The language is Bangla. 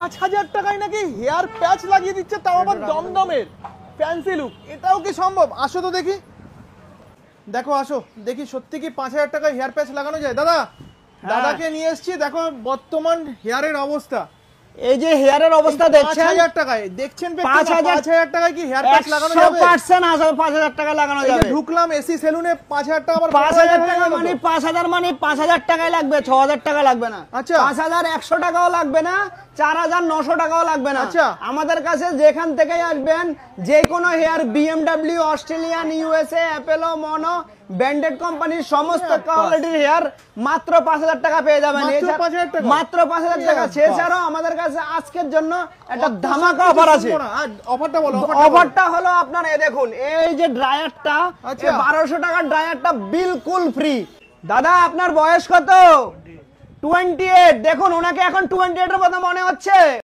5,000 টাকায় নাকি হেয়ার প্যাচ লাগিয়ে দিচ্ছে, তাও আবার দমদমের ফ্যান্সি লুক। এটাও কি সম্ভব? আসো তো দেখি, দেখো আসো দেখি সত্যি কি 5,000 টাকায় হেয়ার প্যাচ লাগানো যায়। দাদা, দাদাকে নিয়ে এসেছি, দেখো বর্তমান হেয়ারের অবস্থা। এই যে হেয়ারের অবস্থা দেখছেন, 5,000 টাকায় দেখছেন, 5,000 টাকায় কি হেয়ার প্যাচ লাগানো যাবে? 100% 5,000 টাকা লাগানো যাবে। ঢুকলাম এসি সেলুনে, 5,000 টাকা আবার 5,000 টাকা মানে 5,000 টাকায় লাগবে, 6,000 টাকা লাগবে না। আচ্ছা। 5,100 টাকাও লাগবে না, 4,900 টাকাও লাগবে না। আচ্ছা। আমাদের কাছে যেখান থেকে আসবেন, যে কোনো হেয়ার BMW, অস্ট্রেলিয়ান, USA, অ্যাপেলো, মনো, ব্র্যান্ডেড কোম্পানির সমস্ত কোয়ালিটির হেয়ার মাত্র 5,000 টাকা পেয়ে যাবেন। মাত্র 5,000 টাকা। এছাড়াও আমাদের কাছে আজকের জন্য একটা ধামাকা অফার আছে। অফারটা বলো। অফারটা হলো আপনার, এই দেখুন, এই যে ড্রায়ারটা, 1200 টাকার ড্রায়ারটা বিলকুল ফ্রি। দাদা আপনার বয়স কত? 28। দেখুন ওনাকে এখন 28 এর কথা মনে হচ্ছে।